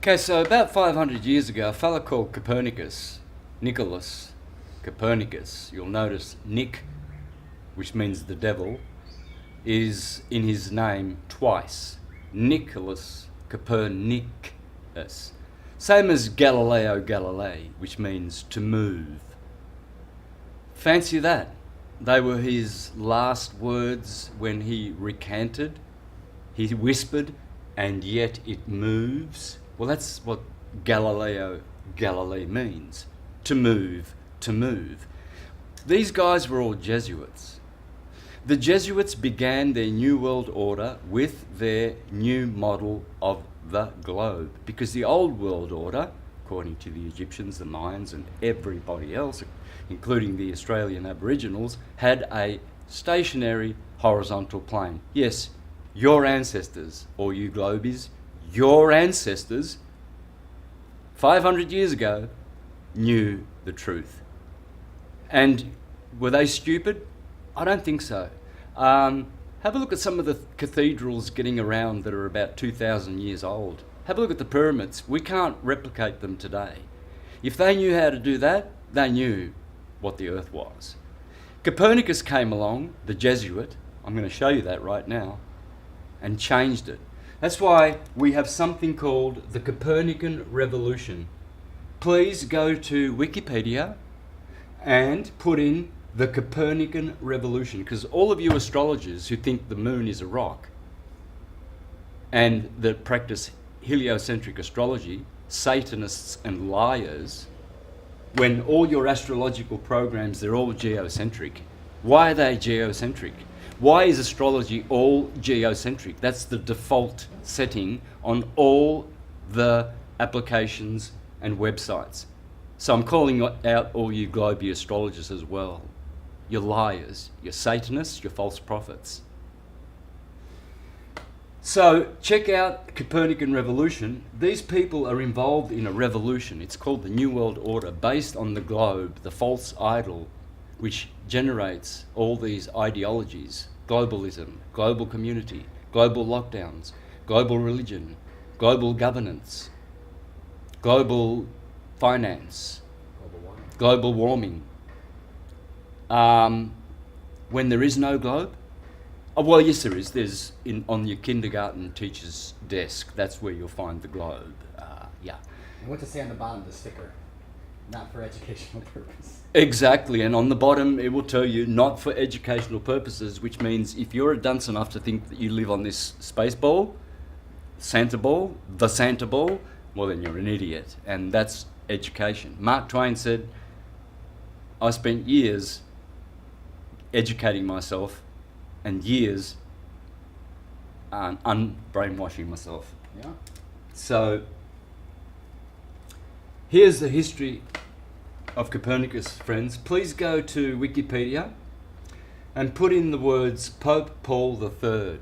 Okay, so about 500 years ago, a fella called Nicholas Copernicus, you'll notice Nick, which means the devil, is in his name twice. Nicholas Copernicus. Same as Galileo Galilei, which means to move. Fancy that. They were his last words when he recanted. He whispered, and yet it moves. Well, that's what Galileo Galilei means. To move, to move. These guys were all Jesuits. The Jesuits began their New World Order with their new model of the globe, because the old world order, according to the Egyptians, the Mayans and everybody else, including the Australian Aboriginals, had a stationary horizontal plane. Yes, your ancestors, or you globies, your ancestors 500 years ago knew the truth. And were they stupid? I don't think so. Have a look at some of the cathedrals getting around that are about 2,000 years old. Have a look at the pyramids. We can't replicate them today. If they knew how to do that, they knew what the earth was. Copernicus came along, the Jesuit, I'm going to show you that right now, and changed it. That's why we have something called the Copernican Revolution. Please go to Wikipedia and put in the Copernican Revolution, because all of you astrologers who think the moon is a rock and that practice heliocentric astrology, Satanists and liars, when all your astrological programs, they're all geocentric. Why are they geocentric? Why is astrology all geocentric? That's the default setting on all the applications and websites. So I'm calling out all you globey astrologers as well. You're liars, you're Satanists, you're false prophets. So check out Copernican Revolution. These people are involved in a revolution. It's called the New World Order, based on the globe, the false idol, which generates all these ideologies: globalism, global community, global lockdowns, global religion, global governance, global finance, global warming. When there is no globe? Oh, well, yes, there is. There's on your kindergarten teacher's desk. That's where you'll find the globe. Yeah. And what to say on the bottom of the sticker? Not for educational purpose. Exactly, and on the bottom it will tell you not for educational purposes, which means if you're a dunce enough to think that you live on this space ball, Santa ball, the Santa ball, well then you're an idiot, and that's education. Mark Twain said, I spent years educating myself and years unbrainwashing myself. Yeah. So here's the history of Copernicus, friends. Please go to Wikipedia and put in the words Pope Paul III,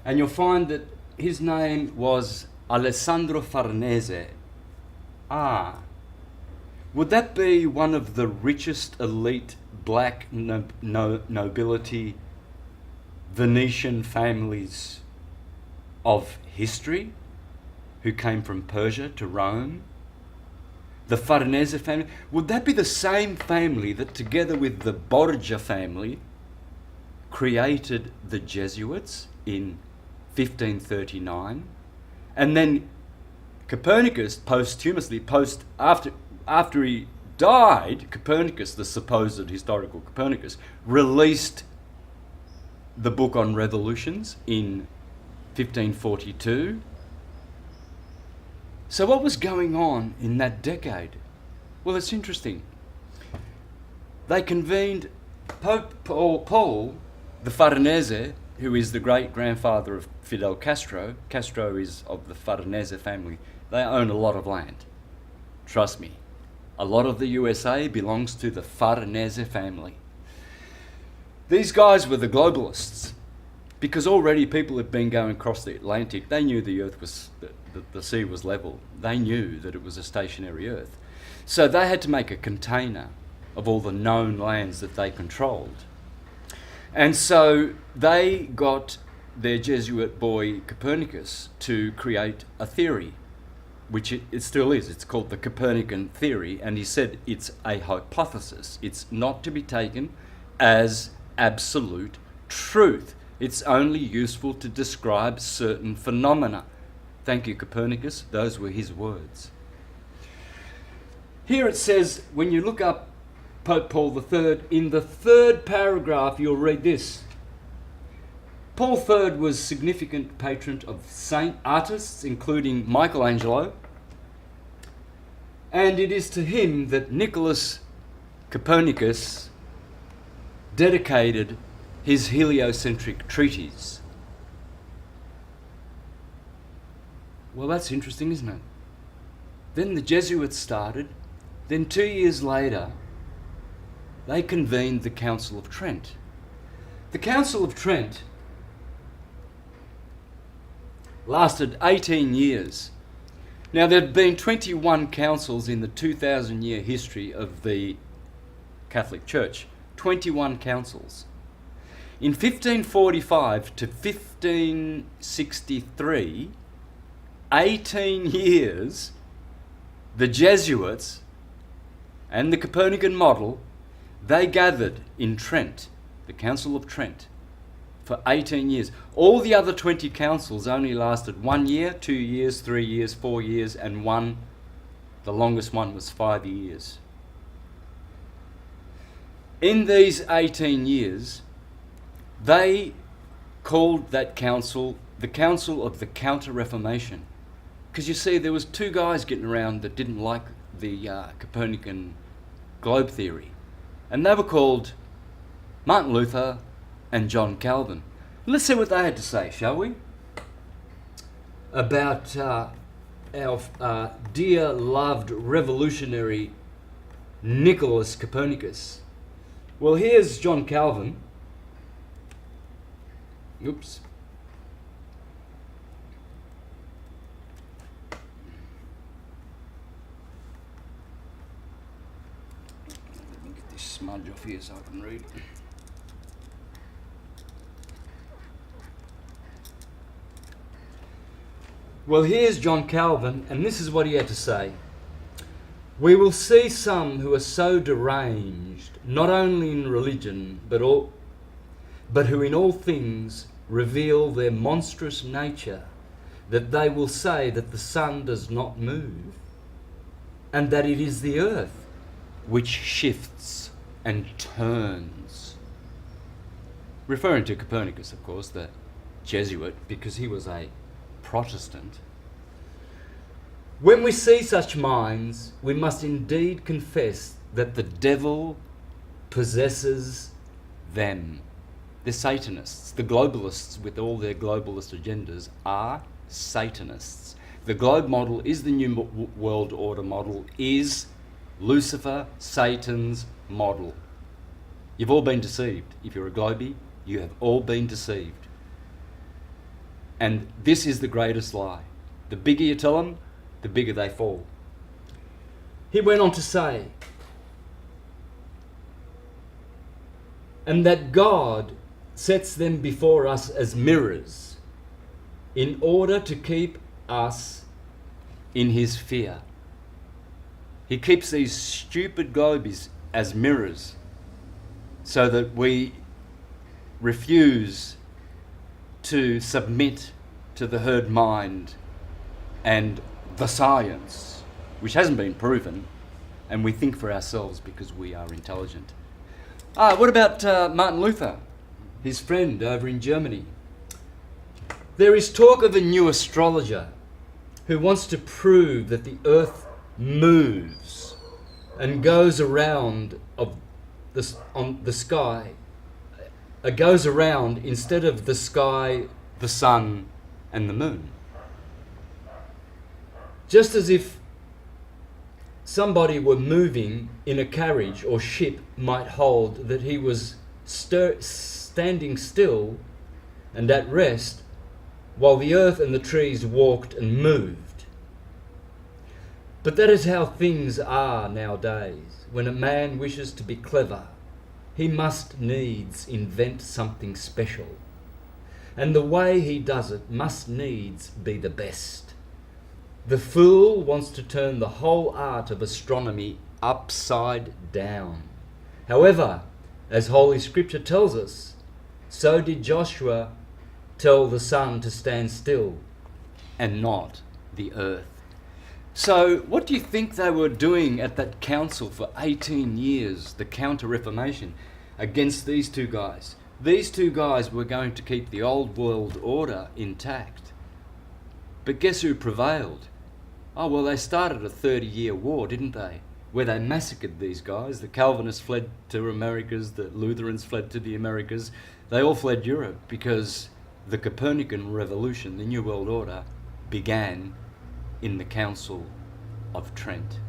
and you'll find that his name was Alessandro Farnese. Would that be one of the richest elite black nobility Venetian families of history who came from Persia to Rome? The Farnese family? Would that be the same family that, together with the Borgia family, created the Jesuits in 1539? And then Copernicus posthumously, after he died, Copernicus, the supposed historical Copernicus, released the book on revolutions in 1542. So what was going on in that decade? Well, it's interesting. They convened Pope Paul, the Farnese, who is the great-grandfather of Fidel Castro. Castro is of the Farnese family. They own a lot of land. Trust me. A lot of the USA belongs to the Farnese family. These guys were the globalists, because already people had been going across the Atlantic. They knew the earth was, the sea was level. They knew that it was a stationary earth. So they had to make a container of all the known lands that they controlled. And so they got their Jesuit boy Copernicus to create a theory. which it still is. It's called the Copernican theory, and he said it's a hypothesis. It's not to be taken as absolute truth. It's only useful to describe certain phenomena. Thank you, Copernicus. Those were his words. Here it says, when you look up Pope Paul III, in the third paragraph you'll read this. Paul III was significant patron of saint artists, including Michelangelo, and it is to him that Nicholas Copernicus dedicated his heliocentric treatise. Well, that's interesting, isn't it? Then the Jesuits started. Then 2 years later, they convened the Council of Trent. The Council of Trent lasted 18 years. Now, there have been 21 councils in the 2,000-year history of the Catholic Church. 21 councils. In 1545 to 1563, 18 years, the Jesuits and the Copernican model, they gathered in Trent, the Council of Trent, for 18 years. All the other 20 councils only lasted 1 year, 2 years, 3 years, 4 years, and one, the longest one, was 5 years. In these 18 years, they called that council the Council of the Counter-Reformation. Because you see, there was two guys getting around that didn't like the Copernican globe theory. And they were called Martin Luther and John Calvin. Let's see what they had to say, shall we? About our dear, loved, revolutionary Nicholas Copernicus. Well, here's John Calvin. Oops. Let me get this smudge off here so I can read. Well, here's John Calvin, and this is what he had to say. We will see some who are so deranged, not only in religion, but who in all things reveal their monstrous nature, that they will say that the sun does not move, and that it is the earth which shifts and turns. Referring to Copernicus, of course, the Jesuit, because he was a Protestant. When we see such minds, we must indeed confess that the devil possesses them. They're Satanists. The globalists, with all their globalist agendas, are Satanists. The globe model is the new world order model, is Lucifer, Satan's model. You've all been deceived. If you're a globie, you have all been deceived. And this is the greatest lie. The bigger you tell them, the bigger they fall. He went on to say, and that God sets them before us as mirrors in order to keep us in his fear. He keeps these stupid globies as mirrors so that we refuse to submit to the herd mind and the science, which hasn't been proven, and we think for ourselves because we are intelligent. What about Martin Luther, his friend over in Germany? There is talk of a new astrologer who wants to prove that the earth moves and goes around on the sky. Goes around instead of the sky, the sun, and the moon. Just as if somebody were moving in a carriage or ship might hold that he was standing still and at rest while the earth and the trees walked and moved. But that is how things are nowadays. When a man wishes to be clever, he must needs invent something special. And the way he does it must needs be the best. The fool wants to turn the whole art of astronomy upside down. However, as Holy Scripture tells us, so did Joshua tell the sun to stand still and not the earth. So what do you think they were doing at that council for 18 years, the Counter-Reformation, against these two guys? These two guys were going to keep the old world order intact. But guess who prevailed? Oh, well, they started a 30-year war, didn't they? Where they massacred these guys. The Calvinists fled to Americas, the Lutherans fled to the Americas. They all fled Europe because the Copernican revolution, the New World Order, began in the Council of Trent.